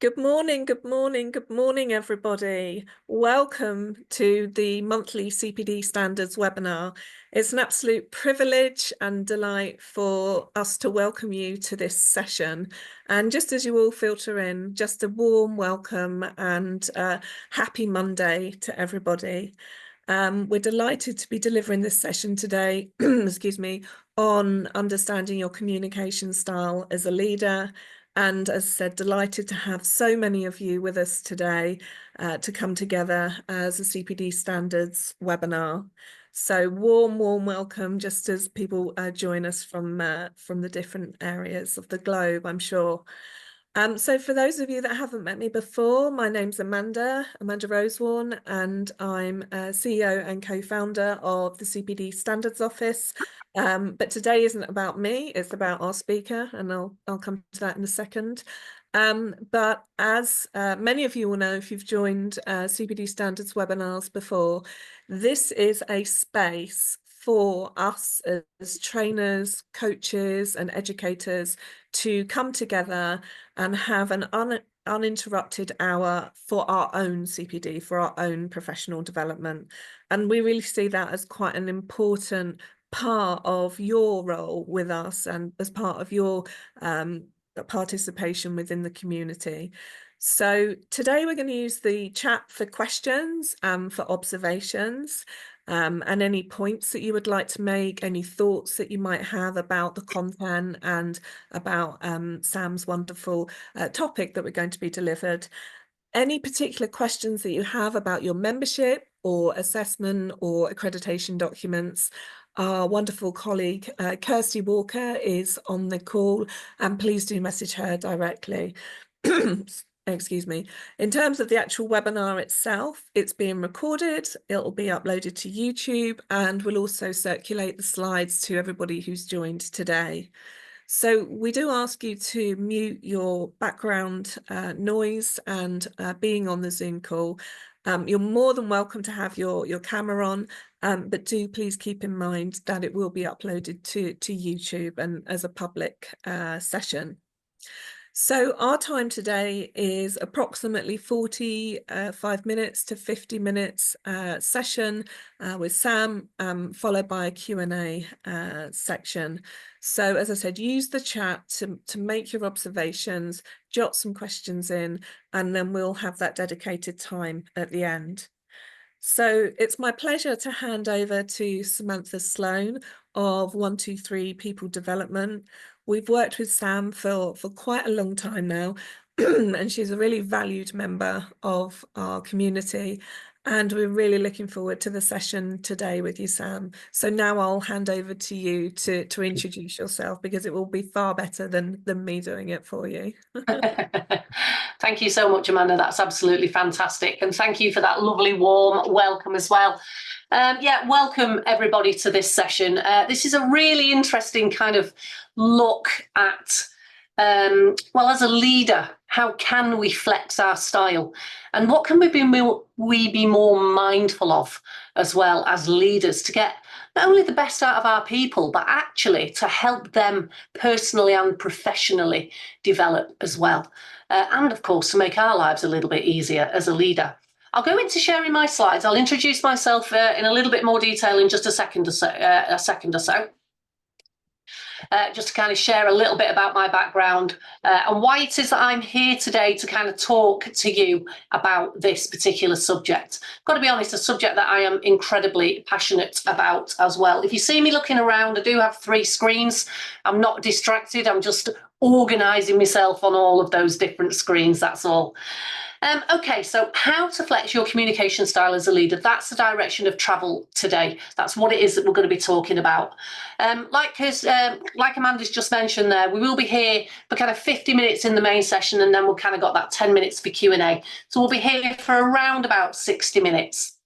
Good morning, good morning, good morning, everybody. Welcome to the monthly CPD Standards webinar. It's an absolute privilege and delight for us to welcome you to this session. And just as you all filter in, just a warm welcome and happy Monday to everybody. We're delighted to be delivering this session today, excuse me, on understanding your communication style as a leader. And as I said, delighted to have so many of you with us today to come together as a CPD Standards webinar. So warm welcome, just as people join us from the different areas of the globe, I'm sure. So for those of you that haven't met me before, my name's Amanda Rosewarne, and I'm CEO and co-founder of the CPD Standards Office. But today isn't about me, it's about our speaker, and I'll come to that in a second. But as many of you will know, if you've joined CPD Standards webinars before, this is a space for us as trainers, coaches, and educators to come together and have an uninterrupted hour for our own CPD, for our own professional development. And we really see that as quite an important part of your role with us and as part of your participation within the community. So today we're going to use the chat for questions, for observations, and any points that you would like to make, any thoughts that you might have about the content and about Sam's wonderful topic that we're going to be delivered. Any particular questions that you have about your membership or assessment or accreditation documents, our wonderful colleague Kirsty Walker is on the call, and please do message her directly. Excuse me. In terms of the actual webinar itself, it's being recorded, it'll be uploaded to YouTube, and we'll also circulate the slides to everybody who's joined today. So we do ask you to mute your background noise and being on the Zoom call. You're more than welcome to have your camera on, but do please keep in mind that it will be uploaded to YouTube and as a public session. So our time today is approximately 45 minutes to 50 minutes session with Sam, followed by a Q&A section. So as I said, use the chat to make your observations, jot some questions in, and then we'll have that dedicated time at the end. So it's my pleasure to hand over to Samantha Sloan of 123 People Development. We've worked with Sam for quite a long time now, and she's a really valued member of our community. And we're really looking forward to the session today with you, Sam. So now I'll hand over to you to introduce yourself, because it will be far better than me doing it for you. Thank you so much, Amanda. That's absolutely fantastic. And thank you for that lovely, warm welcome as well. Welcome everybody to this session. This is a really interesting kind of look at, as a leader, how can we flex our style? And what can we be more mindful of as well as leaders to get not only the best out of our people, but actually to help them personally and professionally develop as well. And of course, to make our lives a little bit easier as a leader. I'll go into sharing my slides. I'll introduce myself in a little bit more detail in just a second or so. Just to kind of share a little bit about my background and why it is that I'm here today to kind of talk to you about this particular subject. I've got to be honest, a subject that I am incredibly passionate about as well. If you see me looking around, I do have 3 screens. I'm not distracted. I'm just organising myself on all of those different screens, that's all. Okay, so how to flex your communication style as a leader. That's the direction of travel today. That's what it is that we're going to be talking about. Like Amanda's just mentioned there, we will be here for kind of 50 minutes in the main session, and then we'll kind of got that 10 minutes for Q&A. So we'll be here for around about 60 minutes.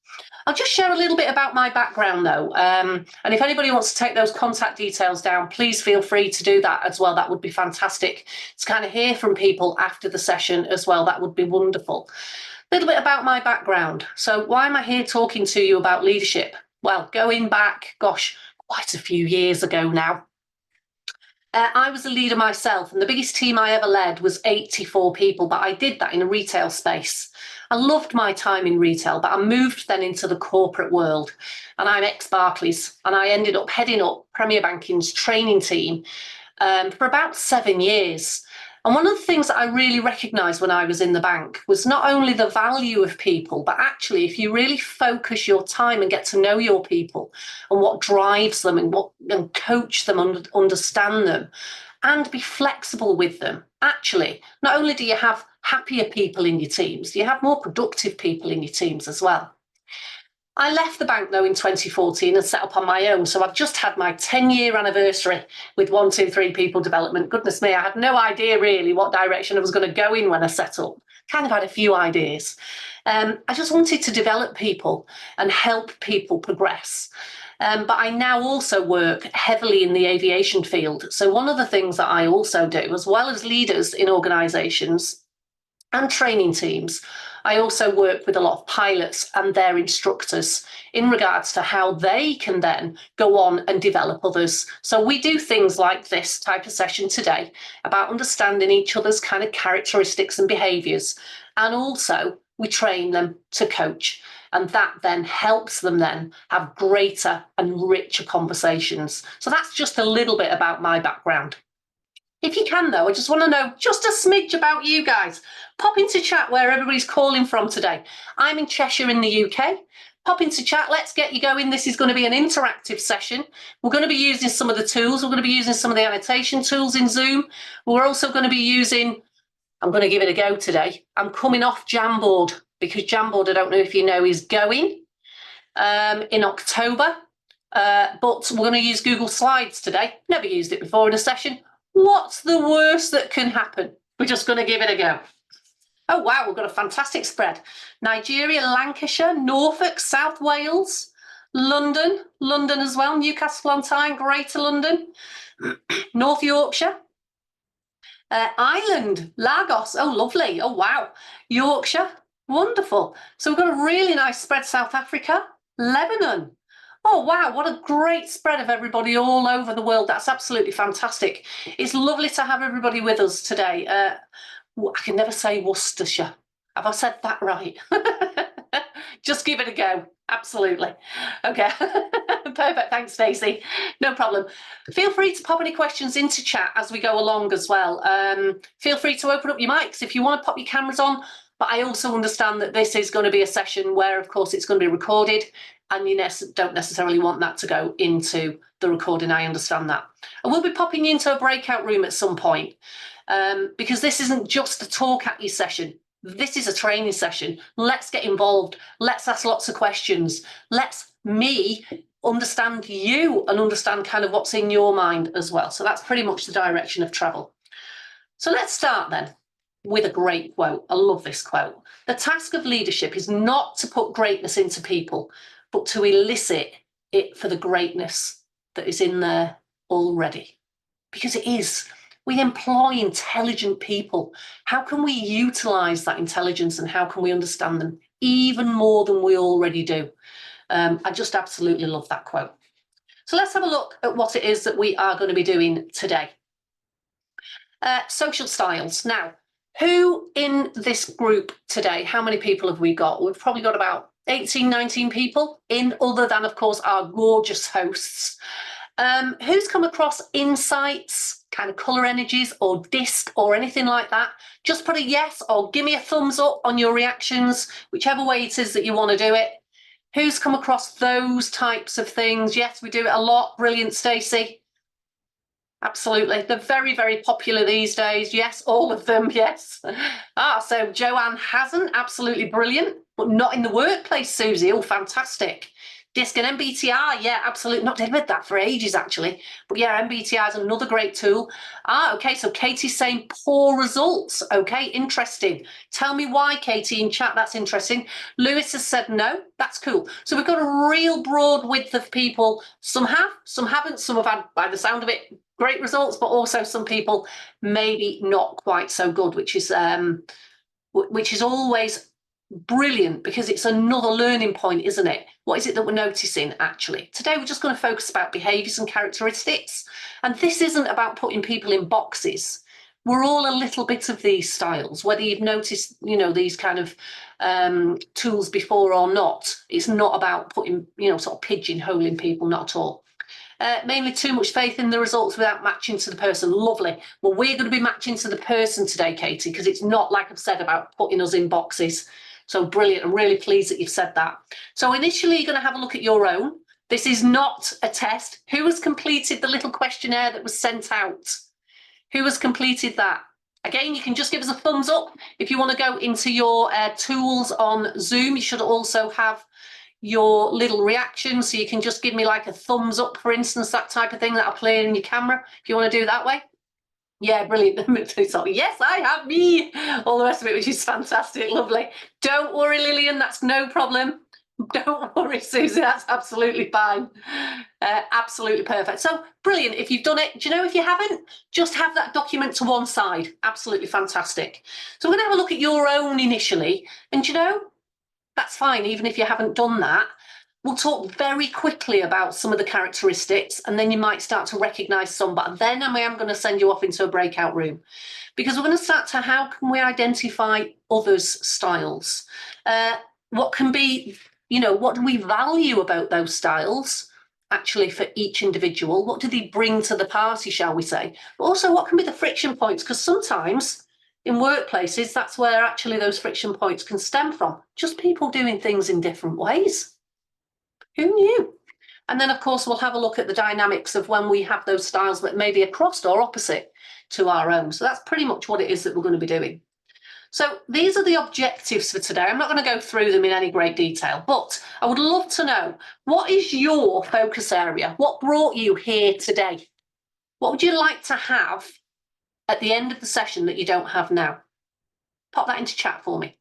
I'll just share a little bit about my background though. And if anybody wants to take those contact details down, please feel free to do that as well. That would be fantastic to kind of hear from people after the session as well. That would be wonderful. A little bit about my background. So why am I here talking to you about leadership? Well, going back, gosh, quite a few years ago now. I was a leader myself, and the biggest team I ever led was 84 people, but I did that in a retail space. I loved my time in retail, but I moved then into the corporate world, and I'm ex-Barclays, and I ended up heading up Premier Banking's training team for about 7 years. And one of the things that I really recognised when I was in the bank was not only the value of people, but actually if you really focus your time and get to know your people and what drives them and coach them and understand them and be flexible with them, actually, not only do you have happier people in your teams, you have more productive people in your teams as well. I left the bank though in 2014 and set up on my own. So I've just had my 10-year anniversary with 123 People Development. Goodness me, I had no idea really what direction I was going to go in when I set up. Kind of had a few ideas. I just wanted to develop people and help people progress. But I now also work heavily in the aviation field. So one of the things that I also do, as well as leaders in organisations and training teams, I also work with a lot of pilots and their instructors in regards to how they can then go on and develop others. So we do things like this type of session today about understanding each other's kind of characteristics and behaviours. And also we train them to coach. And that then helps them then have greater and richer conversations. So that's just a little bit about my background. If you can, though, I just want to know just a smidge about you guys. Pop into chat where everybody's calling from today. I'm in Cheshire in the UK. Pop into chat. Let's get you going. This is going to be an interactive session. We're going to be using some of the tools. We're going to be using some of the annotation tools in Zoom. We're also going to be using, I'm going to give it a go today. I'm coming off Jamboard because Jamboard, I don't know if you know, is going in October. But we're going to use Google Slides today. Never used it before in a session. What's the worst that can happen? We're just going to give it a go. Oh, wow, we've got a fantastic spread. Nigeria, Lancashire, Norfolk, South Wales, London as well, Newcastle on Tyne, Greater London, North Yorkshire, Ireland, Lagos, oh, lovely, oh, wow, Yorkshire, wonderful. So we've got a really nice spread, South Africa, Lebanon. Oh, wow, what a great spread of everybody all over the world. That's absolutely fantastic. It's lovely to have everybody with us today. I can never say Worcestershire. Have I said that right? Just give it a go. Absolutely. Okay. Perfect. Thanks, Stacey. No problem. Feel free to pop any questions into chat as we go along as well. Feel free to open up your mics if you want to pop your cameras on. But I also understand that this is going to be a session where, of course, it's going to be recorded. And you don't necessarily want that to go into the recording. I understand that. I will be popping you into a breakout room at some point because this isn't just a talk at you session. This is a training session. Let's get involved. Let's ask lots of questions. Let's me understand you and understand kind of what's in your mind as well. So that's pretty much the direction of travel. So let's start then with a great quote. I love this quote. The task of leadership is not to put greatness into people, but to elicit it for the greatness that is in there already. Because it is. We employ intelligent people. How can we utilise that intelligence and how can we understand them even more than we already do? I just absolutely love that quote. So let's have a look at what it is that we are going to be doing today. Social styles. Now, who in this group today, how many people have we got? We've probably got about 18, 19 people in, other than, of course, our gorgeous hosts. Who's come across insights, kind of colour energies or disc or anything like that? Just put a yes or give me a thumbs up on your reactions, whichever way it is that you want to do it. Who's come across those types of things? Yes, we do it a lot. Brilliant, Stacey. Absolutely. They're very, very popular these days. Yes, all of them, yes. So Joanne hasn't. Absolutely brilliant. But not in the workplace, Susie. Oh, fantastic. DISC and MBTI, yeah, absolutely. Not delivered that for ages, actually. But yeah, MBTI is another great tool. Okay, so Katie's saying poor results. Okay, interesting. Tell me why, Katie, in chat. That's interesting. Lewis has said no. That's cool. So we've got a real broad width of people. Some have, some haven't. Some have had, by the sound of it, great results, but also some people maybe not quite so good, which is always brilliant, because it's another learning point, isn't it? What is it that we're noticing actually? Today we're just going to focus about behaviours and characteristics. And this isn't about putting people in boxes. We're all a little bit of these styles, whether you've noticed, you know, these kind of tools before or not. It's not about putting, you know, sort of pigeonholing people, not at all. Mainly too much faith in the results without matching to the person. Lovely. Well, we're going to be matching to the person today, Katie, because it's not, like I've said, about putting us in boxes. So brilliant. I'm really pleased that you've said that. So initially, you're going to have a look at your own. This is not a test. Who has completed the little questionnaire that was sent out? Who has completed that? Again, you can just give us a thumbs up. If you want to go into your tools on Zoom, you should also have your little reaction. So you can just give me like a thumbs up, for instance, that type of thing that'll play in your camera if you want to do it that way. Yeah, brilliant. So, yes, I have me. All the rest of it, which is fantastic. Lovely. Don't worry, Lillian, that's no problem. Don't worry, Susie, that's absolutely fine. Absolutely perfect. So brilliant. If you've done it, do you know, if you haven't, just have that document to one side. Absolutely fantastic. So we're going to have a look at your own initially. And do you know, that's fine, even if you haven't done that. We'll talk very quickly about some of the characteristics, and then you might start to recognise some, but then I am going to send you off into a breakout room, because we're going to start to, how can we identify others' styles? What can be, you know, what do we value about those styles actually for each individual? What do they bring to the party, shall we say? But also, what can be the friction points? Because sometimes in workplaces, that's where actually those friction points can stem from. Just people doing things in different ways. Who knew? And then, of course, we'll have a look at the dynamics of when we have those styles that may be across or opposite to our own. So that's pretty much what it is that we're going to be doing. So these are the objectives for today. I'm not going to go through them in any great detail, but I would love to know, what is your focus area? What brought you here today? What would you like to have at the end of the session that you don't have now? Pop that into chat for me.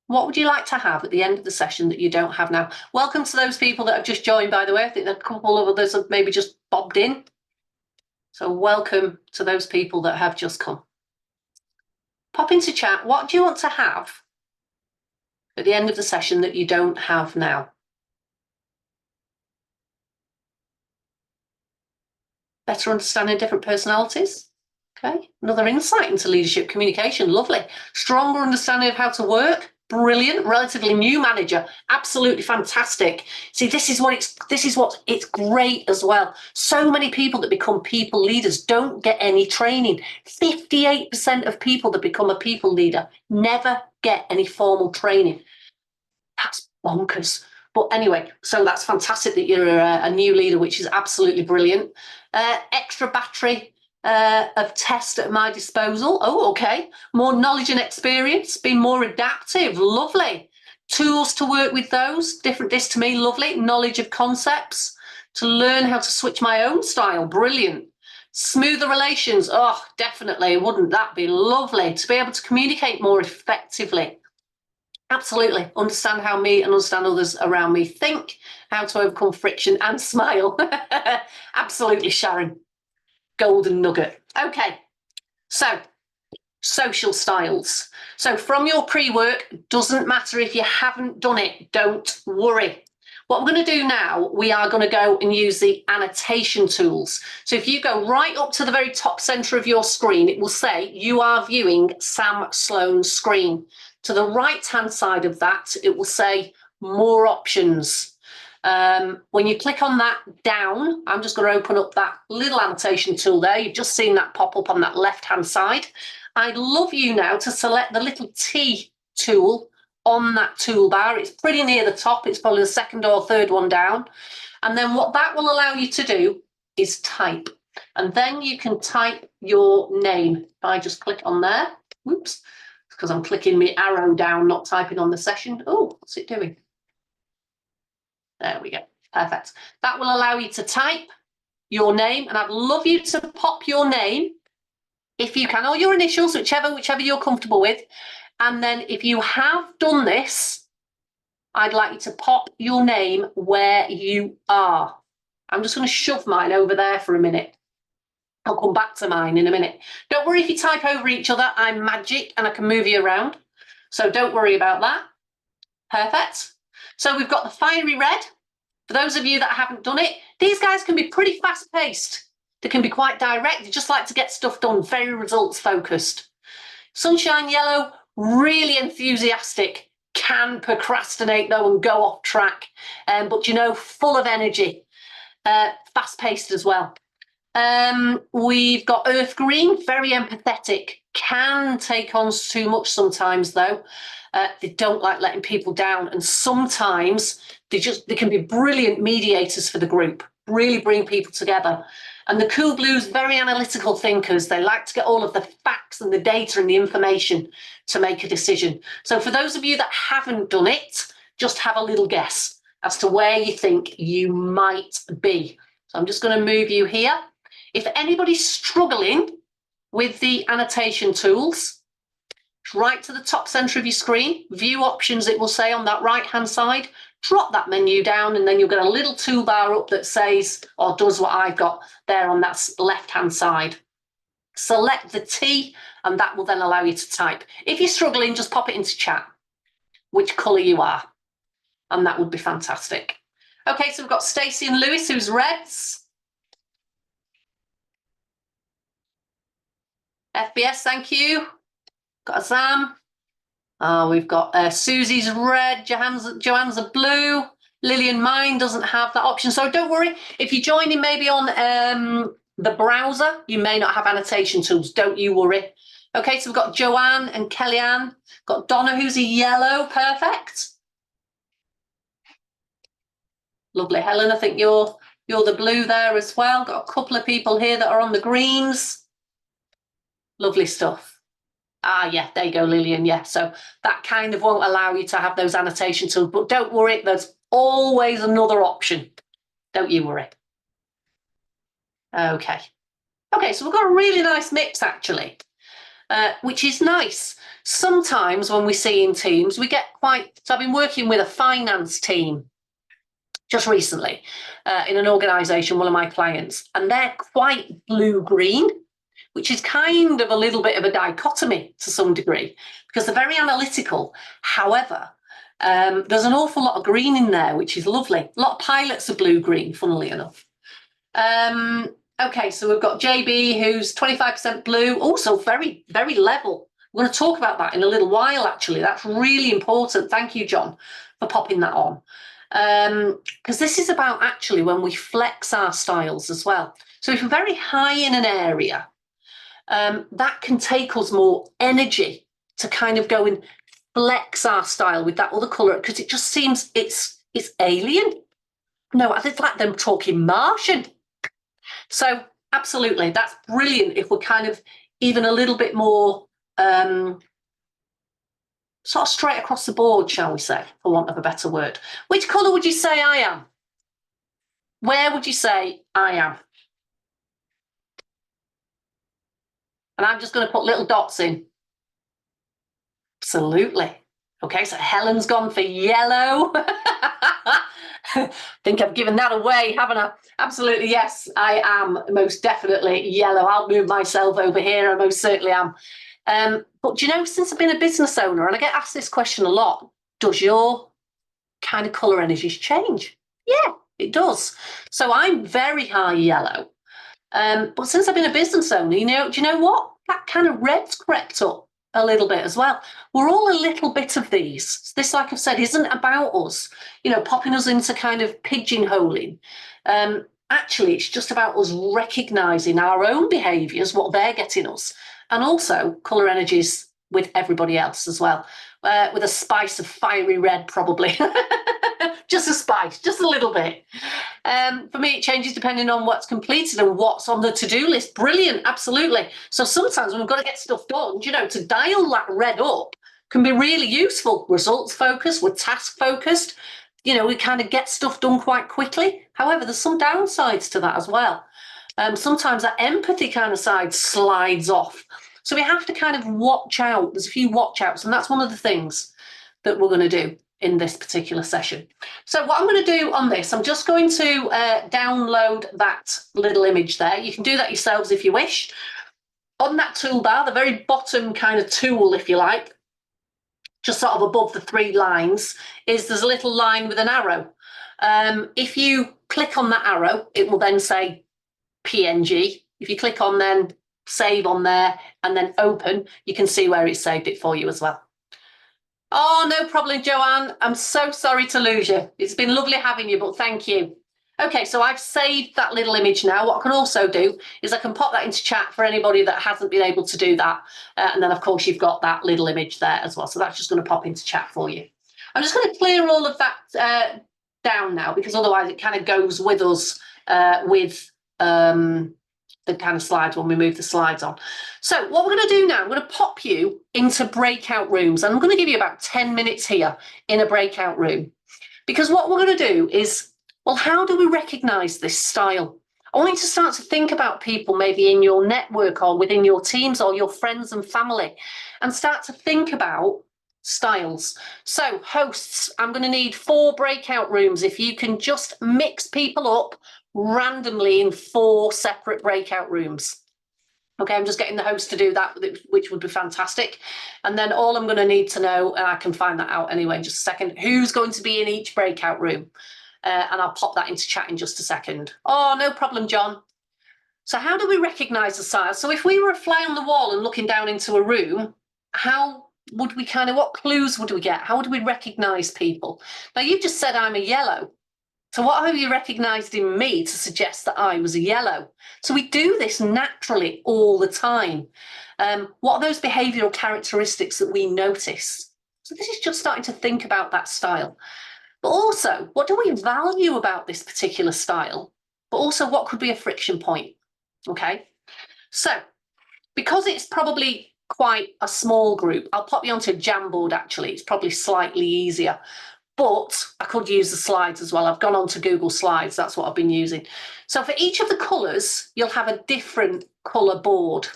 What would you like to have at the end of the session that you don't have now? Welcome to those people that have just joined, by the way. I think a couple of others have maybe just bobbed in. So welcome to those people that have just come. Pop into chat. What do you want to have at the end of the session that you don't have now? Better understanding different personalities. Okay. Another insight into leadership communication. Lovely. Stronger understanding of how to work. Brilliant. Relatively new manager. Absolutely fantastic. See, this is what it's great as well. So many people that become people leaders don't get any training. 58% of people that become a people leader never get any formal training. That's bonkers. But anyway, so that's fantastic that you're a new leader, which is absolutely brilliant. Extra battery of tests at my disposal. Oh, okay. More knowledge and experience, being more adaptive. Lovely. Tools to work with those. Different this to me. Lovely. Knowledge of concepts to learn how to switch my own style. Brilliant. Smoother relations. Oh, definitely. Wouldn't that be lovely? To be able to communicate more effectively. Absolutely. Understand how me and understand others around me think, how to overcome friction and smile. Absolutely, Sharon. Golden nugget. Okay, so social styles. So from your pre-work, doesn't matter if you haven't done it, don't worry. What we're going to do now, we are going to go and use the annotation tools. So if you go right up to the very top center of your screen, it will say you are viewing Sam Sloan's screen. To the right-hand side of that, it will say more options. When you click on that down, I'm just going to open up that little annotation tool there. You've just seen that pop up on that left-hand side. I'd love you now to select the little T tool on that toolbar. It's pretty near the top. It's probably the second or third one down. And then what that will allow you to do is type. And then you can type your name. If I just click on there, whoops, because I'm clicking my arrow down, not typing on the session. Oh, what's it doing? There we go. Perfect. That will allow you to type your name, and I'd love you to pop your name, if you can, or your initials, whichever you're comfortable with. And then if you have done this, I'd like you to pop your name where you are. I'm just going to shove mine over there for a minute. I'll come back to mine in a minute. Don't worry if you type over each other. I'm magic and I can move you around. So don't worry about that. Perfect. So we've got the fiery red. For those of you that haven't done it, these guys can be pretty fast paced. They can be quite direct. They just like to get stuff done, very results focused. Sunshine yellow, really enthusiastic, can procrastinate though and go off track. But you know, full of energy, fast paced as well. We've got earth green, very empathetic, can take on too much sometimes though. They don't like letting people down, and sometimes they can be brilliant mediators for the group, really bring people together. And the cool blues, very analytical thinkers. They like to get all of the facts and the data and the information to make a decision. So for those of you that haven't done it, just have a little guess as to where you think you might be. So I'm just going to move you here. If anybody's struggling with the annotation tools, right to the top center of your screen, view options, it will say on that right hand side, drop that menu down and then you'll get a little toolbar up that says, or does what I've got there on that left hand side. Select the T and that will then allow you to type. If you're struggling, just pop it into chat, which colour you are, and that would be fantastic. Okay, so we've got Stacey and Lewis, who's reds. FBS, thank you. Got Azam. We've got Susie's red, Joanne's a blue. Lillian mine doesn't have that option. So don't worry, if you're joining maybe on the browser, you may not have annotation tools. Don't you worry. Okay, so we've got Joanne and Kellyanne. Got Donna, who's a yellow. Perfect. Lovely. Helen, I think you're the blue there as well. Got a couple of people here that are on the greens. Lovely stuff. Yeah, there you go, Lillian. Yeah, so that kind of won't allow you to have those annotation tools, but don't worry, there's always another option. Don't you worry. Okay. Okay, so we've got a really nice mix actually, which is nice. Sometimes when we see in teams, we get quite, so I've been working with a finance team just recently in an organisation, one of my clients, and they're quite blue-green, which is kind of a little bit of a dichotomy to some degree, because they're very analytical. However, there's an awful lot of green in there, which is lovely. A lot of pilots are blue-green, funnily enough. Okay, so we've got JB, who's 25% blue, also very, very level. We're going to talk about that in a little while, actually. That's really important. Thank you, John, for popping that on. Because this is about actually when we flex our styles as well. So if we're very high in an area, that can take us more energy to kind of go and flex our style with that other colour, because it just seems it's alien. No, it's like them talking Martian. So absolutely, that's brilliant if we're kind of even a little bit more sort of straight across the board, shall we say, for want of a better word. Which colour would you say I am? Where would you say I am? And I'm just going to put little dots in. Absolutely. Okay, so Helen's gone for yellow. I think I've given that away, haven't I? Absolutely, yes, I am most definitely yellow. I'll move myself over here. I most certainly am. But do you know, since I've been a business owner, and I get asked this question a lot, does your kind of colour energies change? Yeah, it does. So I'm very high yellow. But since I've been a business owner, do you know what? That kind of red's crept up a little bit as well. We're all a little bit of these. This, like I've said, isn't about us, popping us into kind of pigeonholing. Actually, it's just about us recognising our own behaviours, what they're getting us, and also colour energies with everybody else as well, with a spice of fiery red, probably. Just a spice, just a little bit. For me, it changes depending on what's completed and what's on the to-do list. Brilliant, absolutely. So sometimes when we've got to get stuff done, to dial that red up can be really useful. Results focused, we're task focused. We kind of get stuff done quite quickly. However, there's some downsides to that as well. Sometimes that empathy kind of side slides off. So we have to kind of watch out. There's a few watch outs, and that's one of the things that we're going to do. in this particular session. So what I'm going to do on this, I'm just going to download that little image there. You can do that yourselves if you wish. On that toolbar, the very bottom kind of tool, if you like, just sort of above the 3 lines, there's a little line with an arrow. If you click on that arrow, it will then say PNG. If you click on then save on there and then open, you can see where it saved it for you as well. Oh, no problem, Joanne. I'm so sorry to lose you. It's been lovely having you, but thank you. Okay, so I've saved that little image now. What I can also do is I can pop that into chat for anybody that hasn't been able to do that. And then, of course, you've got that little image there as well. So that's just going to pop into chat for you. I'm just going to clear all of that down now, because otherwise it kind of goes with us with the kind of slides when we move the slides on. So what we're going to do now, I'm going to pop you into breakout rooms. And I'm going to give you about 10 minutes here in a breakout room. Because what we're going to do is, well, how do we recognise this style? I want you to start to think about people maybe in your network or within your teams or your friends and family, and start to think about styles. So hosts, I'm going to need 4 breakout rooms. If you can just mix people up randomly in 4 separate breakout rooms. Okay, I'm just getting the host to do that, which would be fantastic. And then all I'm going to need to know, and I can find that out anyway in just a second, who's going to be in each breakout room. And I'll pop that into chat in just a second. Oh, no problem, John. So how do we recognise the style? So if we were a fly on the wall and looking down into a room, how would we what clues would we get? How would we recognise people? Now, you've just said I'm a yellow. So what have you recognised in me to suggest that I was a yellow? So we do this naturally all the time. What are those behavioural characteristics that we notice? So this is just starting to think about that style. But also, what do we value about this particular style? But also, what could be a friction point? Okay, so because it's probably quite a small group, I'll pop you onto a Jamboard actually. It's probably slightly easier. But I could use the slides as well. I've gone on to Google Slides. That's what I've been using. So for each of the colours, you'll have a different colour board.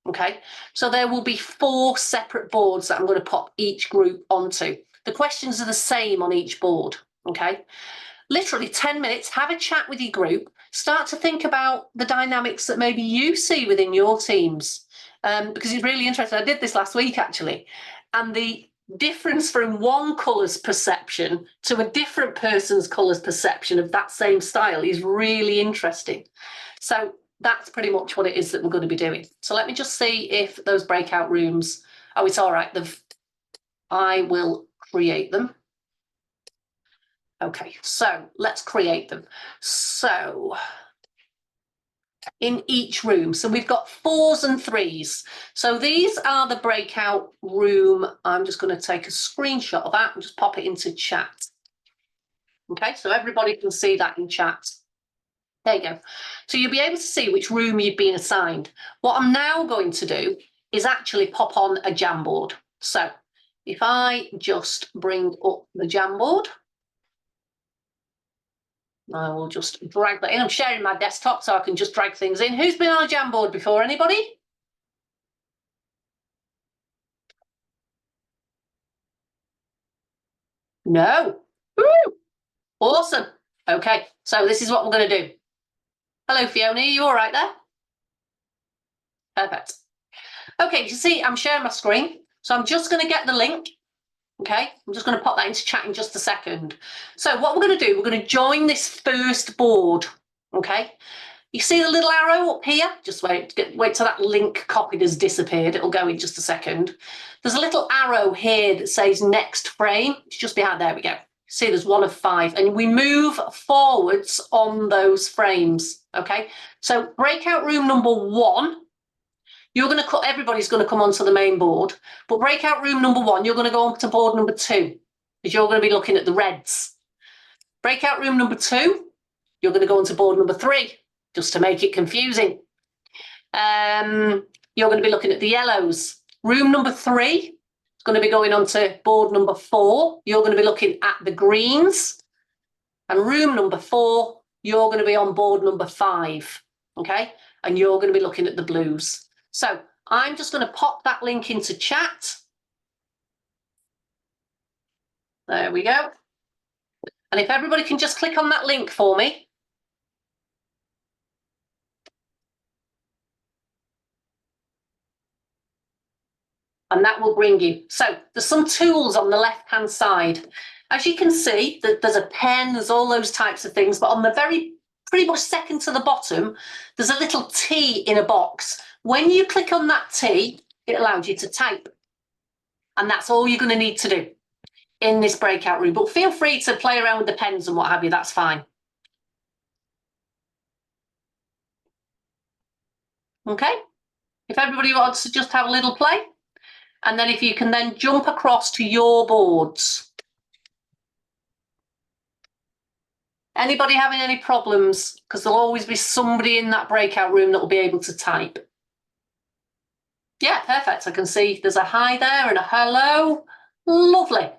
Okay, so there will be 4 separate boards that I'm going to pop each group onto. The questions are the same on each board. Okay, literally 10 minutes, have a chat with your group, start to think about the dynamics that maybe you see within your teams. Because it's really interesting. I did this last week actually, and the difference from one colour's perception to a different person's colour's perception of that same style is really interesting. So that's pretty much what it is that we're going to be doing. So let me just see if those breakout rooms, oh, it's all right. I will create them. Okay, so let's create them. So in each room, so we've got 4s and 3s. So these are the breakout room. I'm just going to take a screenshot of that and just pop it into chat. Okay, so everybody can see that in chat. There you go. So you'll be able to see which room you've been assigned. What I'm now going to do is actually pop on a Jamboard. So if I just bring up the Jamboard, I will just drag that in. I'm sharing my desktop so I can just drag things in. Who's been on a Jamboard before? Anybody? No. Woo! Awesome. Okay, so this is what we're going to do. Hello, Fiona. Are you all right there? Perfect. Okay, you see, I'm sharing my screen. So I'm just going to get the link. Okay, I'm just going to pop that into chat in just a second. So what we're going to do, we're going to join this first board. Okay, you see the little arrow up here? Just wait till that link copied has disappeared. It'll go in just a second. There's a little arrow here that says next frame. It's just behind. There we go. See, there's 1 of 5, and we move forwards on those frames. Okay, so breakout room number 1. You're going to everybody's going to come onto the main board, but breakout room number 1, you're going to go on to board number 2, because you're going to be looking at the reds. Breakout room number 2, you're going to go on to board number 3, just to make it confusing. You're going to be looking at the yellows. Room number 3 is going to be going on to board number 4. You're going to be looking at the greens. And room number 4, you're going to be on board number 5. Okay, and you're going to be looking at the blues. So I'm just going to pop that link into chat. There we go. And if everybody can just click on that link for me. And that will bring you. So there's some tools on the left-hand side. As you can see, there's a pen, there's all those types of things, but on the pretty much second to the bottom, there's a little T in a box. When you click on that T, it allows you to type. And that's all you're going to need to do in this breakout room. But feel free to play around with the pens and what have you, that's fine. Okay, if everybody wants to just have a little play. And then if you can then jump across to your boards. Anybody having any problems? Because there'll always be somebody in that breakout room that will be able to type. Yeah, perfect. I can see there's a hi there and a hello. Lovely.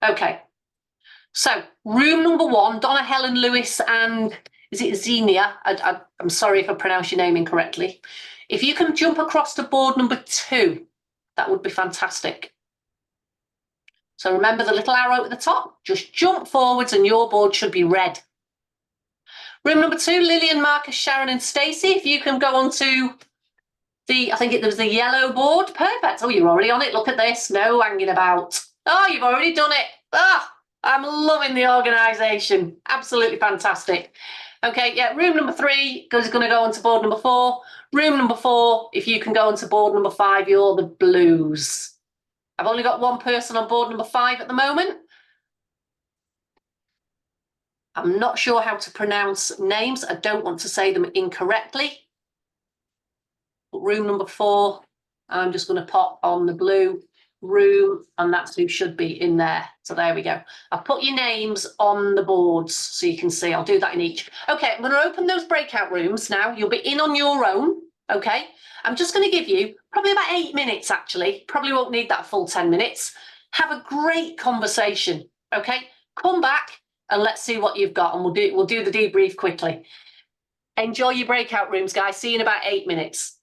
Okay. So room number 1, Donna, Helen, Lewis, and is it Xenia? I'm sorry if I pronounce your name incorrectly. If you can jump across to board number 2, that would be fantastic. So remember the little arrow at the top, just jump forwards and your board should be red. Room number 2, Lillian, Marcus, Sharon and Stacey, if you can go on to I think it was the yellow board. Perfect. Oh, you're already on it. Look at this. No hanging about. Oh, you've already done it. Ah, I'm loving the organisation. Absolutely fantastic. Okay, yeah, room number 3 is going to go on to board number 4. Room number 4, if you can go on to board number 5, you're the blues. I've only got one person on board number 5 at the moment. I'm not sure how to pronounce names. I don't want to say them incorrectly. But room number 4, I'm just going to pop on the blue room, and that's who should be in there. So there we go. I've put your names on the boards so you can see. I'll do that in each. Okay, I'm going to open those breakout rooms now. You'll be in on your own. Okay, I'm just going to give you probably about 8 minutes, actually. Probably won't need that full 10 minutes. Have a great conversation. Okay, come back and let's see what you've got, and we'll do the debrief quickly. Enjoy your breakout rooms, guys. See you in about 8 minutes.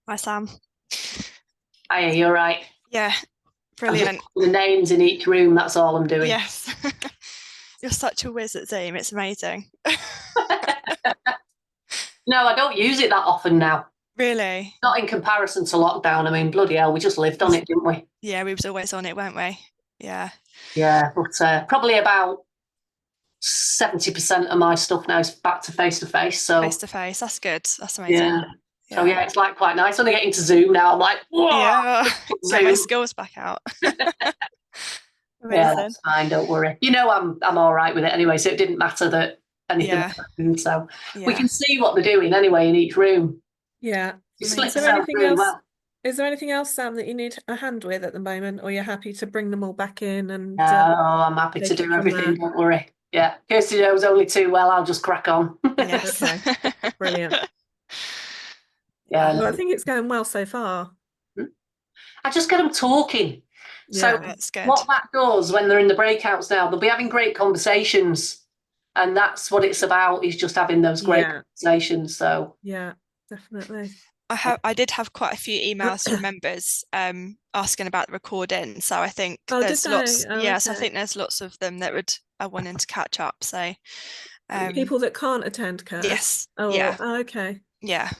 Hi, Sam. Hiya, you're right. Yeah, brilliant. The names in each room, that's all I'm doing. Yes. You're such a whiz at Zoom. It's amazing. No, I don't use it that often now. Really? Not in comparison to lockdown. I mean, bloody hell, we just lived on it, didn't we? Yeah, we was always on it, weren't we? Yeah. Yeah, but probably about 70% of my stuff now is back to face-to-face. So Face-to-face, that's good. That's amazing. yeah. So yeah, it's like quite nice. Only getting to Zoom now, I'm like, whoa! Yeah, get my skills back out. Yeah, that's fine. Don't worry. You know, I'm all right with it anyway. So it didn't matter that anything happened. So we can see what they're doing anyway in each room. Yeah. Is there anything else, Sam, that you need a hand with at the moment, or you're happy to bring them all back in? And no, I'm happy to do everything. Don't worry. Yeah, Kirsty knows only too well. I'll just crack on. Yes. Okay. Brilliant. Yeah, well, I think it's going well so far. I just get them talking. Yeah, so that's good. What that does when they're in the breakouts now, they'll be having great conversations, and that's what it's about, is just having those great conversations. So yeah, definitely. I did have quite a few emails from members asking about the recording, so I think there's lots. Yes, I think there's lots of them that are wanting to catch up. So people that can't attend, Kurt. Yes. Oh, yeah. Okay. Yeah.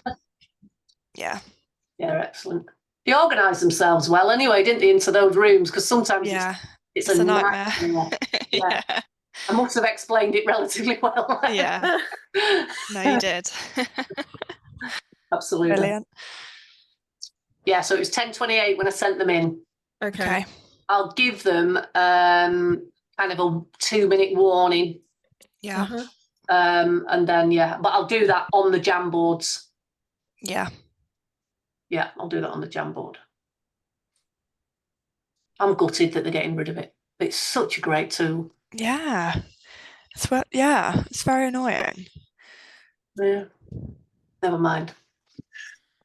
Yeah. Yeah, excellent. They organised themselves well anyway, didn't they, into those rooms? Because sometimes it's a nightmare. Yeah. I must have explained it relatively well. Yeah. No, you did. Absolutely. Brilliant. Yeah, so it was 10:28 when I sent them in. Okay. I'll give them kind of a 2-minute warning. Yeah. And then but I'll do that on the jam boards. Yeah. Yeah, I'll do that on the jam board. I'm gutted that they're getting rid of it. It's such a great tool. Yeah. It's very annoying. Yeah. Never mind.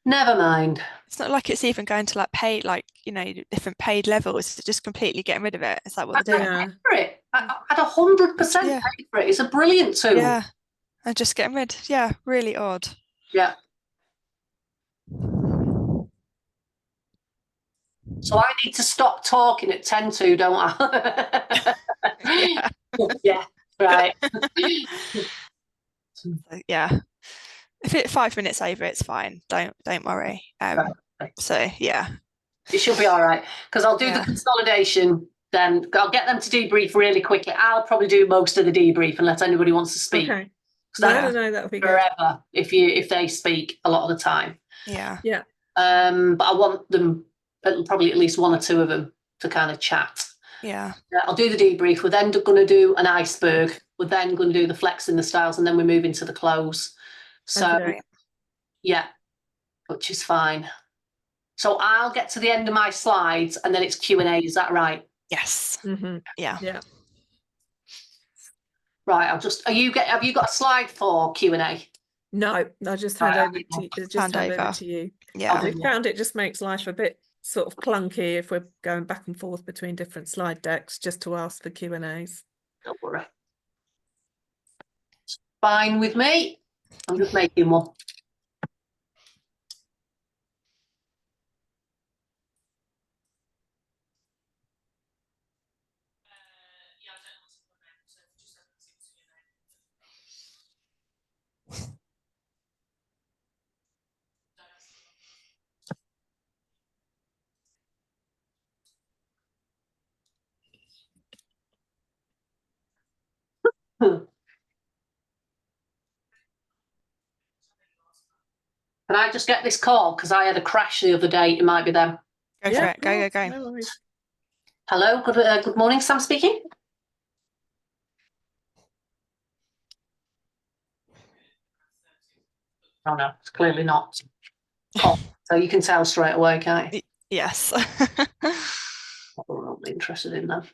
Never mind. It's not like it's even going to like paid, like, you know, different paid levels. It's just completely getting rid of it. Is that what they're doing? I'd pay for it. I'd 100% Yeah. pay for it. It's a brilliant tool. Yeah. And just getting rid. Yeah, really odd. Yeah. So I need to stop talking at 10 to, don't I? Yeah. Yeah, right. Yeah. If it's 5 minutes over, it's fine. Don't worry. Right. So yeah. It should be all right, because I'll do the Yeah. consolidation, then I'll get them to debrief really quickly. I'll probably do most of the debrief unless anybody wants to speak. Okay. No, that would be good. Forever if they speak a lot of the time. Yeah. Yeah. But I want them, probably at least one or two of them, to kind of chat. Yeah. I'll do the debrief. We're then going to do an iceberg. We're then going to do the flexing the styles, and then we move into the close. So Okay. yeah, which is fine. So I'll get to the end of my slides and then it's Q&A. Is that right? Yes. Mm-hmm. Yeah. Yeah. Right. Have you got a slide for Q&A? No, I'll just hand over to you. Yeah. We found it just makes life a bit sort of clunky if we're going back and forth between different slide decks just to ask for Q&As. Don't worry. It's fine with me. I'm just making one. Can I just get this call? Because I had a crash the other day. It might be them. Go for it. Go. No worries. Hello. Good morning. Sam speaking. Oh, no, it's clearly not. Call. So you can tell straight away, can't you? Yes. I'm not interested in that.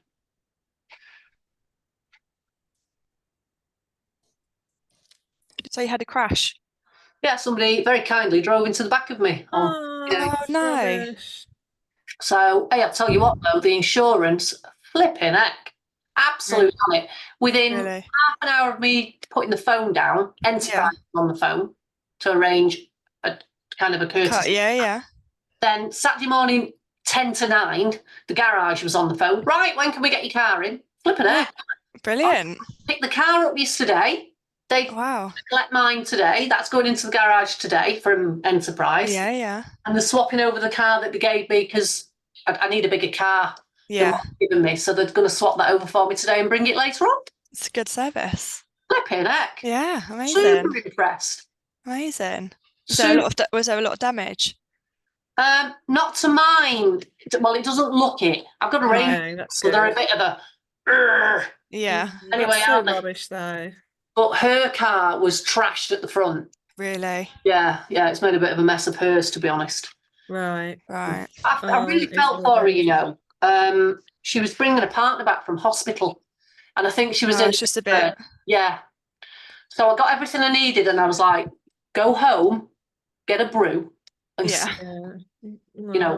So you had a crash? Yeah, somebody very kindly drove into the back of me. Oh no. Rubbish. So, hey, I'll tell you what, though, the insurance, flipping heck, absolutely on it. Within Really? half an hour of me putting the phone down, Enterprise on the phone to arrange a kind of a courtesy. Yeah. Then Saturday morning, 10 to 9, the garage was on the phone. Right, when can we get your car in? Flipping heck. Brilliant. I picked the car up yesterday. They collect mine today. That's going into the garage today from Enterprise. Yeah. And they're swapping over the car that they gave me because I need a bigger car than what they've given me. So they're going to swap that over for me today and bring it later on. It's a good service. Flipping heck. Yeah, amazing. Super impressed. Amazing. Was there a lot of damage? Not to mine. Well, it doesn't look it. I've got a range, so they're a bit of a. Yeah. Anyway, that's so rubbish though. But her car was trashed at the front. Really? Yeah. It's made a bit of a mess of hers, to be honest. Right. I really felt for her, you know. She was bringing a partner back from hospital, and I think she was in just a bit. Yeah. So I got everything I needed, and I was like, "Go home, get a brew, and you know,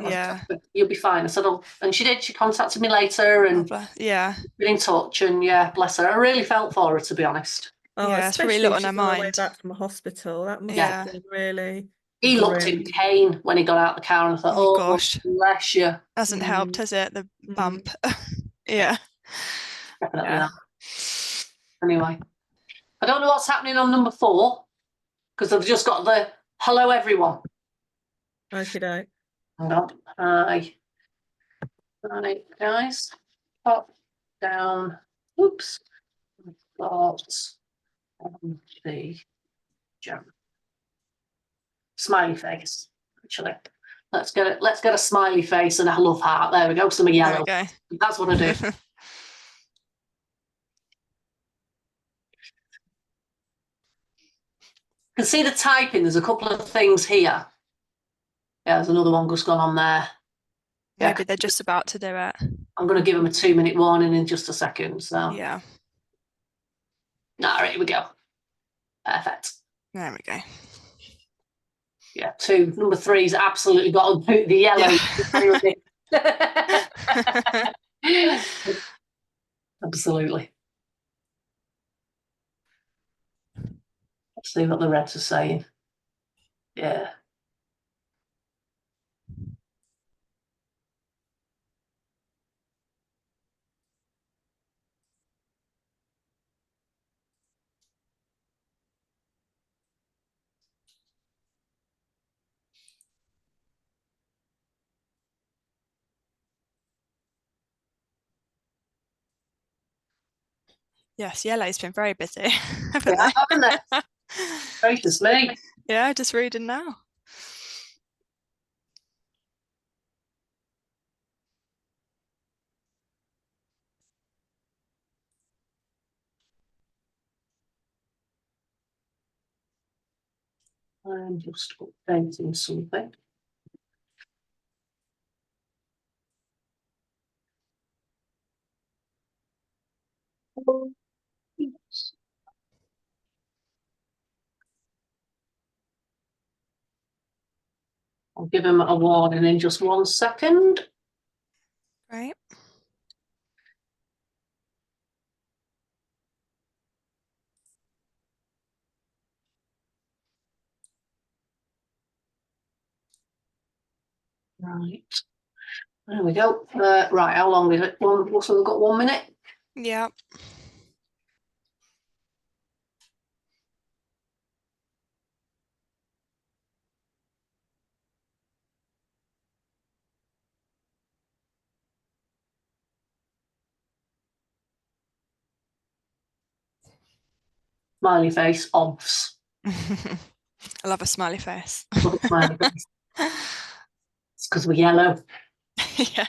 you'll be fine." I said, "Oh," and she did. She contacted me later, and been in touch, and bless her. I really felt for her, to be honest. Oh, it's really a lot on her mind. Way back from a hospital, that must have been really. He looked in pain when he got out of the car, and I thought, "Oh gosh, bless you." Hasn't helped, has it? The bump. Definitely not. Anyway, I don't know what's happening on number 4 because I've just got the hello everyone. Okay. Hang on. Hi, guys. Pop down. Oops. Got the jump. Smiley face. Actually, let's get a smiley face and a love heart. There we go. Some yellow. That's what I do. You can see the typing. There's a couple of things here. Yeah, there's another one just gone on there. Maybe they're just about to do it. I'm going to give them a 2-minute warning in just a second. So yeah. All right, here we go. Perfect. There we go. Yeah, number 3's absolutely got the yellow. Yeah. Absolutely. Let's see what the Reds are saying. Yeah. Yes, yellow's been very busy, haven't they? Gracious me. Yeah, just reading now. I'm just updating something. I'll give him a warning in just 1 second. Right. Right. There we go. Right, how long is it? So we've got 1 minute? Yeah. Smiley face, obvs. I love a smiley face. Love a smiley face. It's because we're yellow. Yeah.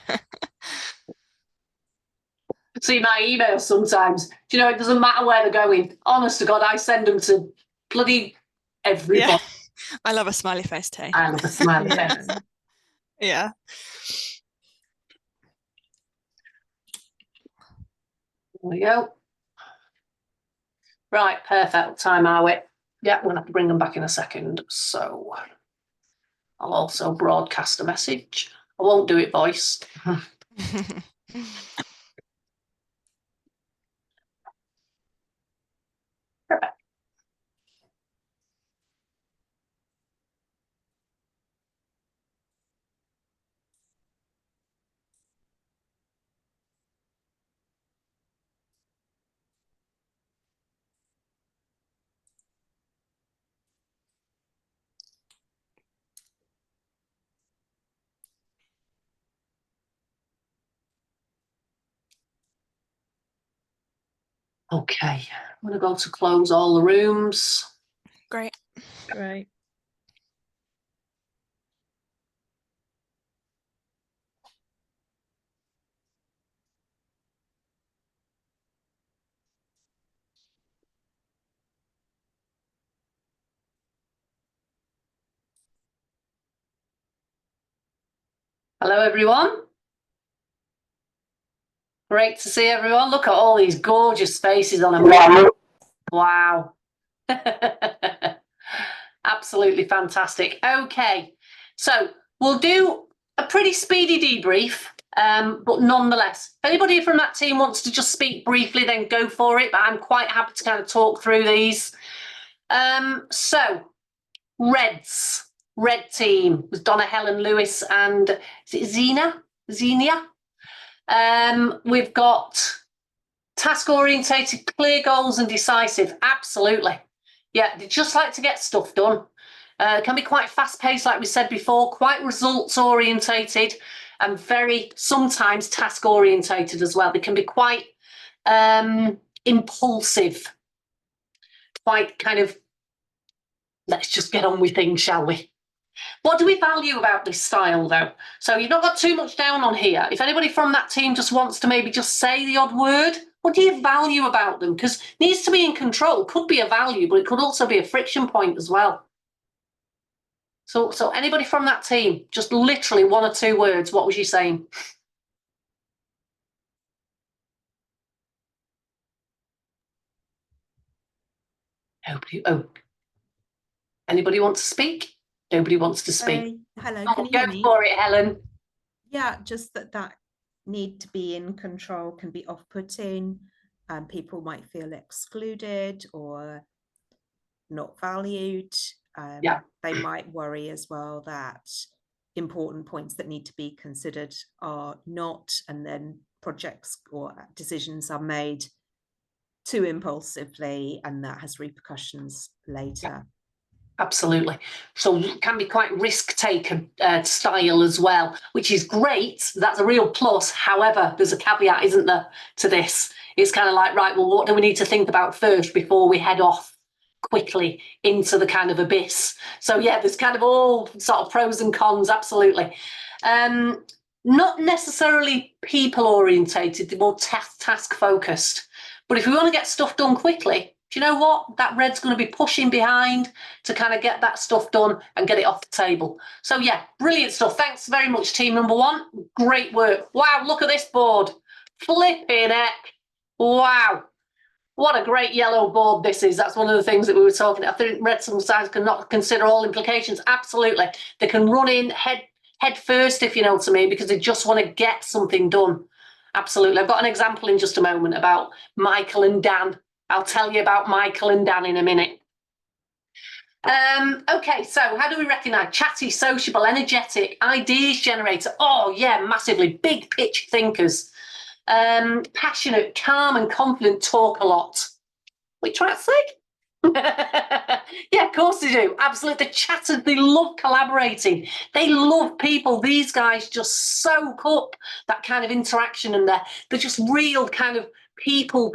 See my emails sometimes. Do you know, it doesn't matter where they're going. Honest to God, I send them to bloody everybody. Yeah. I love a smiley face too. I love a smiley face. Yeah. There we go. Right, perfect. Time are we? Yeah, we're going to have to bring them back in a second. So I'll also broadcast a message. I won't do it voiced. Perfect. Okay, I'm going to go to close all the rooms. Great. Great. Hello, everyone. Great to see everyone. Look at all these gorgeous faces on them. Wow. Absolutely fantastic. Okay, so we'll do a pretty speedy debrief, but nonetheless, if anybody from that team wants to just speak briefly, then go for it. But I'm quite happy to kind of talk through these. So, Reds, Red team was Donna, Helen, Lewis, and is it Xenia? We've got task orientated, clear goals, and decisive. Absolutely. Yeah, they just like to get stuff done. Can be quite fast paced, like we said before, quite results orientated, and very sometimes task orientated as well. They can be quite impulsive, quite kind of, let's just get on with things, shall we? What do we value about this style, though? So you've not got too much down on here. If anybody from that team just wants to maybe just say the odd word, what do you value about them? Because needs to be in control could be a value, but it could also be a friction point as well. So anybody from that team, just literally 1 or 2 words, what was you saying? Nobody. Oh, anybody want to speak? Nobody wants to speak. Hello, Oh, can you go hear me? for it, Helen. Yeah, just that need to be in control can be off-putting. People might feel excluded or not valued. Yeah. They might worry as well that important points that need to be considered are not, and then projects or decisions are made too impulsively, and that has repercussions later. Absolutely. So it can be quite risk taker style as well, which is great. That's a real plus. However, there's a caveat, isn't there, to this? It's kind of like, right, well, what do we need to think about first before we head off quickly into the kind of abyss? So yeah, there's kind of all sort of pros and cons, absolutely. Not necessarily people orientated, they're more task focused. But if we want to get stuff done quickly, do you know what? That red's going to be pushing behind to kind of get that stuff done and get it off the table. So yeah, brilliant stuff. Thanks very much, team number 1. Great work. Wow, look at this board. Flipping heck. Wow. What a great yellow board this is. That's one of the things that we were talking about. I think red sometimes cannot consider all implications. Absolutely. They can run in head first, if you know what I mean, because they just want to get something done. Absolutely. I've got an example in just a moment about Michael and Dan. I'll tell you about Michael and Dan in a minute. Okay, so how do we recognise? Chatty, sociable, energetic, ideas generator. Oh yeah, massively. Big pitch thinkers. Passionate, calm and confident, talk a lot. What are you trying to say? Yeah, of course they do. Absolutely. The chatters, they love collaborating. They love people. These guys just soak up that kind of interaction, and they're just real kind of people,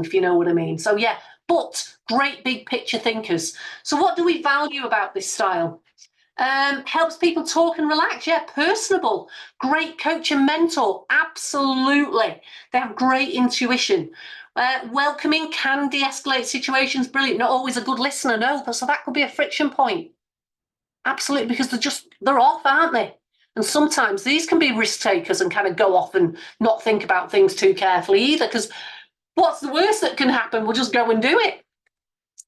if you know what I mean. So yeah, but great big picture thinkers. So what do we value about this style? Helps people talk and relax. Yeah, personable. Great coach and mentor. Absolutely. They have great intuition. Welcoming, can de-escalate situations. Brilliant. Not always a good listener, no. So that could be a friction point. Absolutely, because they're off, aren't they? And sometimes these can be risk takers and kind of go off and not think about things too carefully either, because what's the worst that can happen? We'll just go and do it.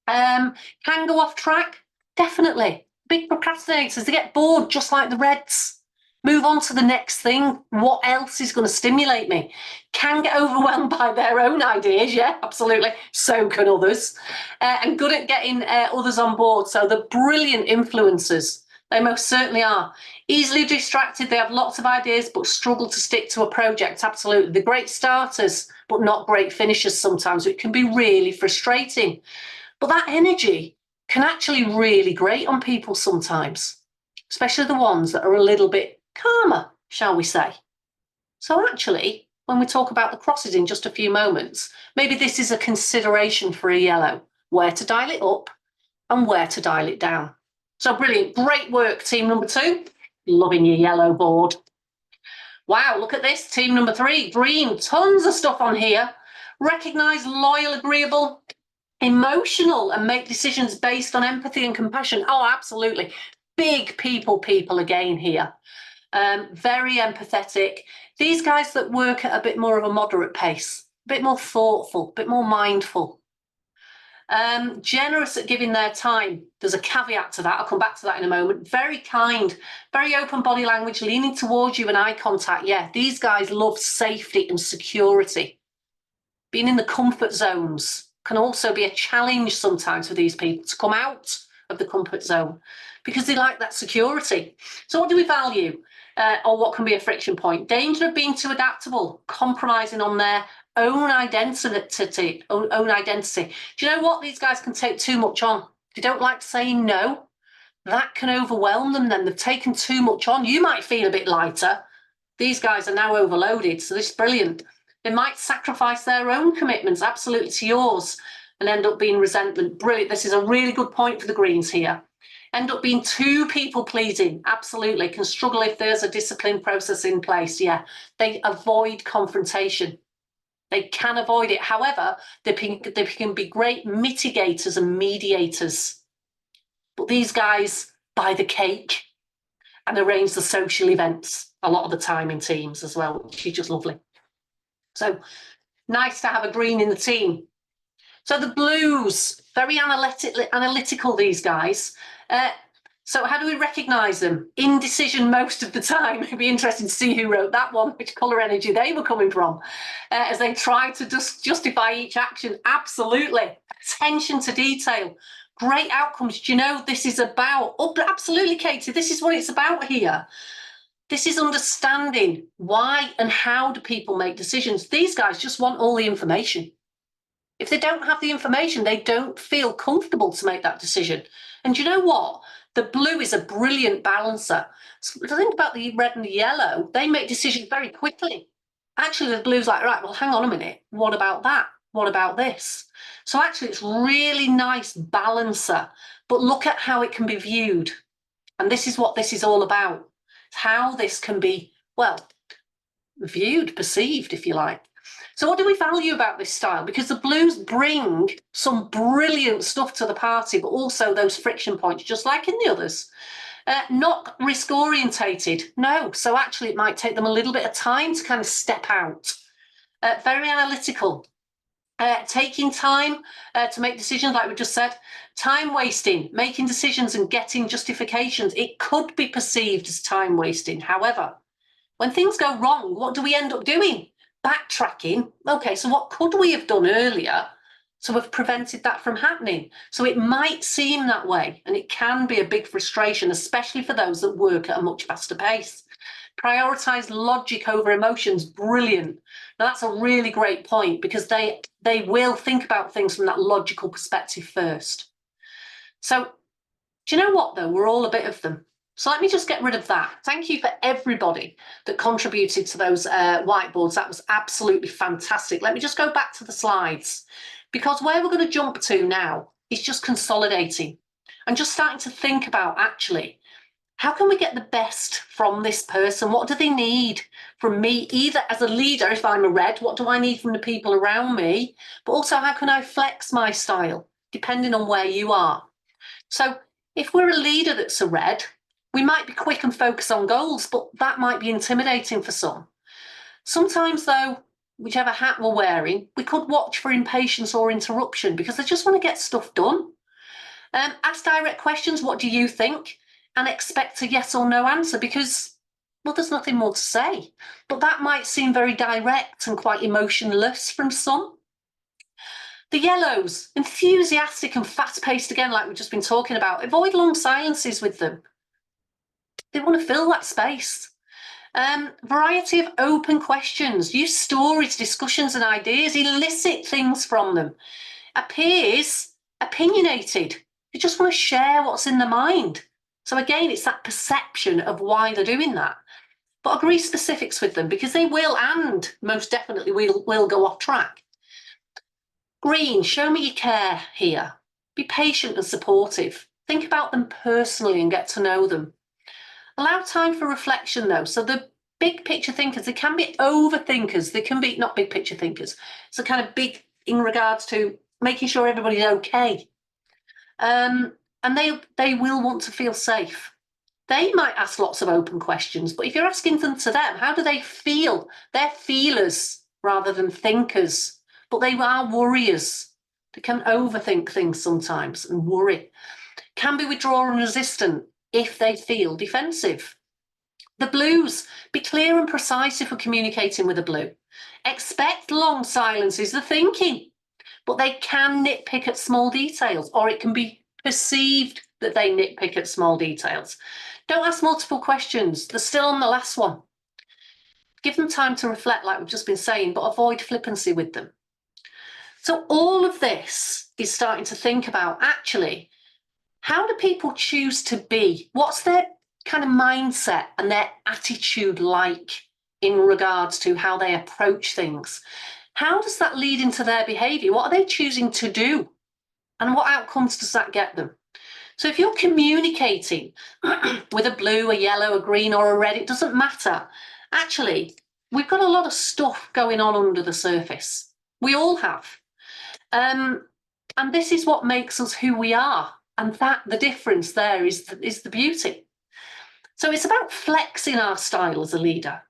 Can go off track. Definitely. Big procrastinators, they get bored just like the Reds. Move on to the next thing. What else is going to stimulate me? Can get overwhelmed by their own ideas. Yeah, absolutely. So can others. And good at getting others on board. So they're brilliant influencers. They most certainly are. Easily distracted. They have lots of ideas, but struggle to stick to a project. Absolutely. They're great starters, but not great finishers sometimes. It can be really frustrating. But that energy can actually really grate on people sometimes, especially the ones that are a little bit calmer, shall we say. So actually, when we talk about the crosses in just a few moments, maybe this is a consideration for a yellow, where to dial it up and where to dial it down. So brilliant, great work, team number 2. Loving your yellow board. Wow, look at this, team number 3, green, tons of stuff on here. Recognise, loyal, agreeable, emotional, and make decisions based on empathy and compassion. Oh, absolutely. Big people again here. Very empathetic. These guys that work at a bit more of a moderate pace, a bit more thoughtful, a bit more mindful. Generous at giving their time. There's a caveat to that. I'll come back to that in a moment. Very kind, very open body language, leaning towards you and eye contact. Yeah, these guys love safety and security. Being in the comfort zones can also be a challenge sometimes for these people to come out of the comfort zone because they like that security. So what do we value? Or what can be a friction point? Danger of being too adaptable, compromising on their own identity. Do you know what? These guys can take too much on. They don't like saying no. That can overwhelm them then. They've taken too much on. You might feel a bit lighter. These guys are now overloaded, so this is brilliant. They might sacrifice their own commitments absolutely to yours and end up being resentment. Brilliant. This is a really good point for the Greens here. End up being too people-pleasing. Absolutely. Can struggle if there's a discipline process in place. Yeah. They avoid confrontation. They can avoid it. However, they can be great mitigators and mediators. But these guys buy the cake, and arrange the social events a lot of the time in teams as well, which is just lovely. So nice to have a green in the team. So the blues, very analytical, these guys. So how do we recognise them? Indecision most of the time. It'd be interesting to see who wrote that one, which colour energy they were coming from, as they try to just justify each action. Absolutely. Attention to detail. Great outcomes. Do you know this is about? Oh, absolutely, Katie. This is what it's about here. This is understanding why and how do people make decisions. These guys just want all the information. If they don't have the information, they don't feel comfortable to make that decision. And you know what? The blue is a brilliant balancer. So think about the red and the yellow. They make decisions very quickly. Actually, the blue's like, right, well, hang on a minute. What about that? What about this? So actually, it's really nice balancer. But look at how it can be viewed. And this is what this is all about. How this can be, well, viewed, perceived, if you like. So what do we value about this style? Because the blues bring some brilliant stuff to the party, but also those friction points, just like in the others. Not risk orientated, no. So actually it might take them a little bit of time to kind of step out. Very analytical. Taking time to make decisions, like we just said. Time wasting, making decisions and getting justifications. It could be perceived as time wasting. However, when things go wrong, what do we end up doing? Backtracking. Okay, so what could we have done earlier to have prevented that from happening? So it might seem that way, and it can be a big frustration, especially for those that work at a much faster pace. Prioritize logic over emotions. Brilliant. Now that's a really great point, because they will think about things from that logical perspective first. So do you know what, though? We're all a bit of them. So let me just get rid of that. Thank you for everybody that contributed to those whiteboards. That was absolutely fantastic. Let me just go back to the slides, because where we're going to jump to now is just consolidating and just starting to think about, actually, how can we get the best from this person? What do they need from me? Either as a leader, if I'm a red, what do I need from the people around me? But also, how can I flex my style depending on where you are? So if we're a leader that's a red, we might be quick and focus on goals, but that might be intimidating for some. Sometimes, though, whichever hat we're wearing, we could watch for impatience or interruption, because they just want to get stuff done. Ask direct questions. What do you think? And expect a yes or no answer, because, well, there's nothing more to say. But that might seem very direct and quite emotionless from some. The yellows, enthusiastic and fast-paced again, like we've just been talking about. Avoid long silences with them. They want to fill that space. Variety of open questions. Use stories, discussions and ideas. Elicit things from them. Appears opinionated. They just want to share what's in their mind. So again, it's that perception of why they're doing that. But agree specifics with them, because they will, and most definitely will go off track. Green, show me you care here. Be patient and supportive. Think about them personally and get to know them. Allow time for reflection, though. So the big picture thinkers, they can be overthinkers. They can be not big picture thinkers. So kind of big in regards to making sure everybody's okay. And they will want to feel safe. They might ask lots of open questions, but if you're asking them to them, how do they feel? They're feelers rather than thinkers, but they are worriers. They can overthink things sometimes and worry. Can be withdrawn and resistant if they feel defensive. The blues, be clear and precise if we're communicating with a blue. Expect long silences, the thinking, but they can nitpick at small details, or it can be perceived that they nitpick at small details. Don't ask multiple questions. They're still on the last one. Give them time to reflect, like we've just been saying, but avoid flippancy with them. So all of this is starting to think about, actually, how do people choose to be? What's their kind of mindset and their attitude like in regards to how they approach things? How does that lead into their behaviour? What are they choosing to do? And what outcomes does that get them? So if you're communicating with a blue, a yellow, a green or a red, it doesn't matter. Actually, we've got a lot of stuff going on under the surface. We all have. And this is what makes us who we are. And that the difference there is the beauty. So it's about flexing our style as a leader.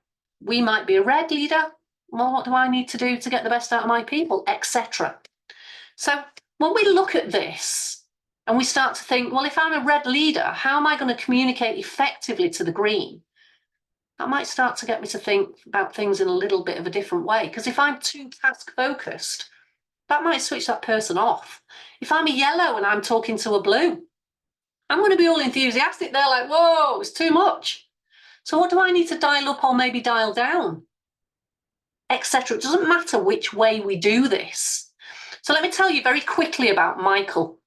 We might be a red leader. Well, what do I need to do to get the best out of my people, etc. So when we look at this and we start to think, well, if I'm a red leader, how am I going to communicate effectively to the green? That might start to get me to think about things in a little bit of a different way. Because if I'm too task focused, that might switch that person off. If I'm a yellow and I'm talking to a blue, I'm going to be all enthusiastic. They're like, whoa, it's too much. So what do I need to dial up or maybe dial down, etc.? It doesn't matter which way we do this. So let me tell you very quickly about Michael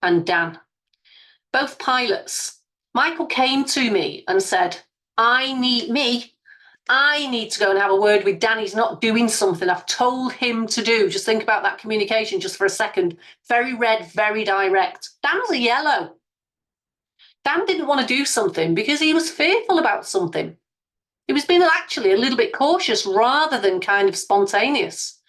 and Dan, both pilots. Michael came to me and said, I need to go and have a word with Dan. He's not doing something I've told him to do. Just think about that communication just for a second. Very red, very direct. Dan's a yellow. Dan didn't want to do something because he was fearful about something. He was being actually a little bit cautious rather than kind of spontaneous.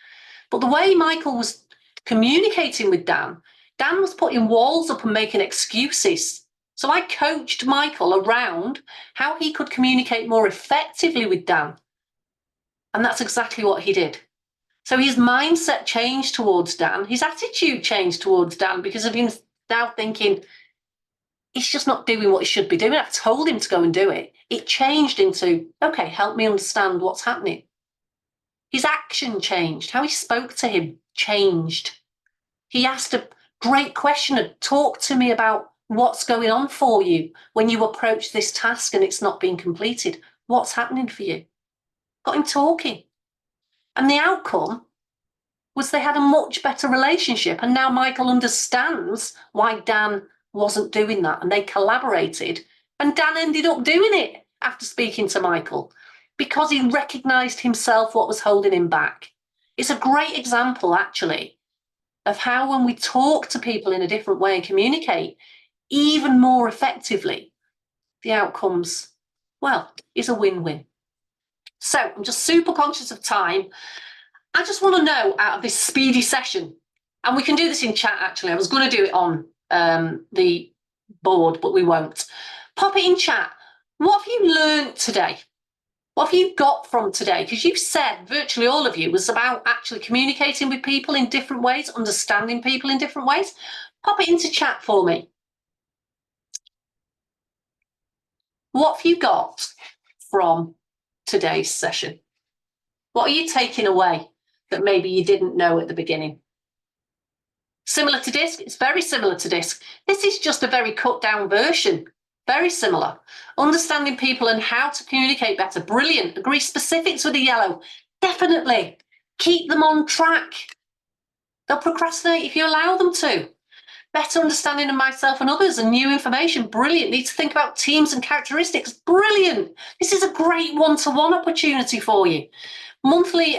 But the way Michael was communicating with Dan was putting walls up and making excuses. So I coached Michael around how he could communicate more effectively with Dan. And that's exactly what he did. So his mindset changed towards Dan. His attitude changed towards Dan because of him now thinking, he's just not doing what he should be doing. I've told him to go and do it. It changed into, okay, help me understand what's happening. His action changed. How he spoke to him changed. He asked a great question. Talk to me about what's going on for you when you approach this task and it's not being completed. What's happening for you? Got him talking. And the outcome was they had a much better relationship. And now Michael understands why Dan wasn't doing that. And they collaborated. And Dan ended up doing it after speaking to Michael because he recognised himself what was holding him back. It's a great example, actually, of how when we talk to people in a different way and communicate even more effectively, the outcomes, well, is a win-win. So I'm just super conscious of time. I just want to know out of this speedy session, and we can do this in chat, actually. I was going to do it on the board, but we won't. Pop it in chat. What have you learned today? What have you got from today? Because you've said, virtually all of you, was about actually communicating with people in different ways, understanding people in different ways. Pop it into chat for me. What have you got from today's session? What are you taking away that maybe you didn't know at the beginning? Similar to DISC? It's very similar to DISC. This is just a very cut down version. Very similar. Understanding people and how to communicate better. Brilliant. Agree specifics with the yellow. Definitely. Keep them on track. They'll procrastinate if you allow them to. Better understanding of myself and others and new information. Brilliant. Need to think about teams and characteristics. Brilliant. This is a great one-to-one opportunity for you. Monthly,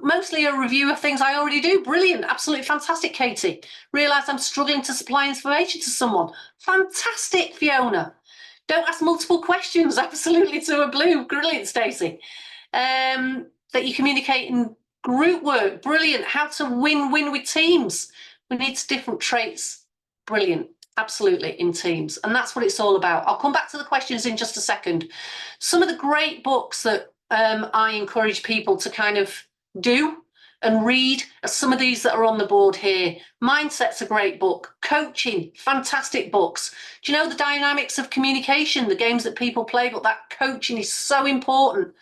mostly a review of things I already do. Brilliant. Absolutely fantastic, Katie. Realise I'm struggling to supply information to someone. Fantastic, Fiona. Don't ask multiple questions. Absolutely to a blue. Brilliant, Stacey. That you communicate in group work. Brilliant. How to win with teams. We need different traits. Brilliant. Absolutely, in teams. And that's what it's all about. I'll come back to the questions in just a second. Some of the great books that I encourage people to kind of do and read are some of these that are on the board here. Mindset's a great book. Coaching, fantastic books. Do you know the dynamics of communication, the games that people play? But that coaching is so important.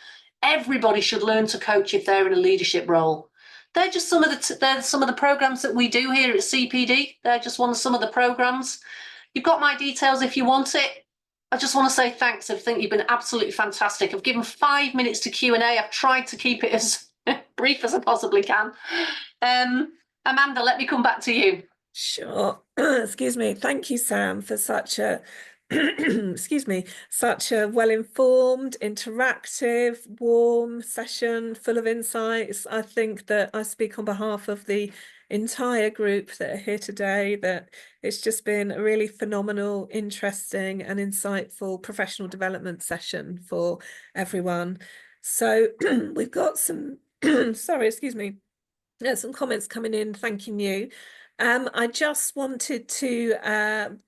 Everybody should learn to coach if they're in a leadership role. They're just some of the programs that we do here at CPD. They're just some of the programs. You've got my details if you want it. I just want to say thanks. I think you've been absolutely fantastic. I've given 5 minutes to Q&A. I've tried to keep it as brief as I possibly can. Amanda, let me come back to you. Sure. Excuse me. Thank you, Sam, for such a such a well-informed, interactive, warm session full of insights. I think that I speak on behalf of the entire group that are here today, that it's just been a really phenomenal, interesting and insightful professional development session for everyone. So we've got some, sorry, excuse me, there's some comments coming in thanking you. I just wanted to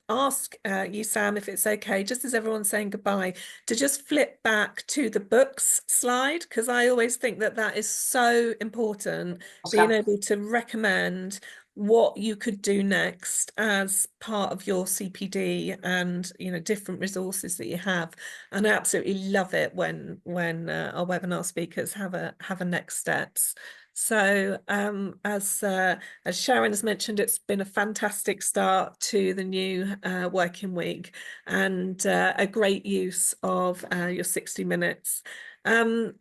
ask you, Sam, if it's okay, just as everyone's saying goodbye, to just flip back to the books slide, because I always think that that is so important, being able to recommend what you could do next as part of your CPD, and different resources that you have. And I absolutely love it when our webinar speakers have a next steps. So as Sharon has mentioned, it's been a fantastic start to the new working week, and a great use of your 60 minutes. And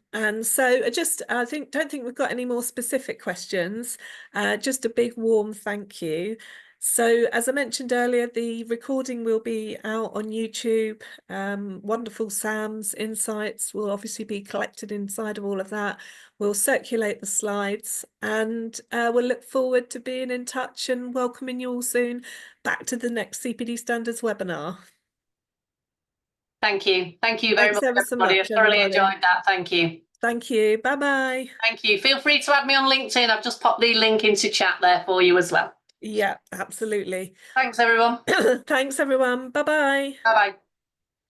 so don't think we've got any more specific questions. Just a big warm thank you. So as I mentioned earlier, the recording will be out on YouTube. Wonderful Sam's insights will obviously be collected inside of all of that. We'll circulate the slides, and we'll look forward to being in touch and welcoming you all soon back to the next CPD Standards webinar. Thank you. Thank you very much, everybody. I thoroughly enjoyed that. Thank you. Thank you. Bye-bye. Thank you. Feel free to add me on LinkedIn. I've just popped the link into chat there for you as well. Yeah, absolutely. Thanks, everyone. Thanks, everyone. Bye-bye. Bye-bye.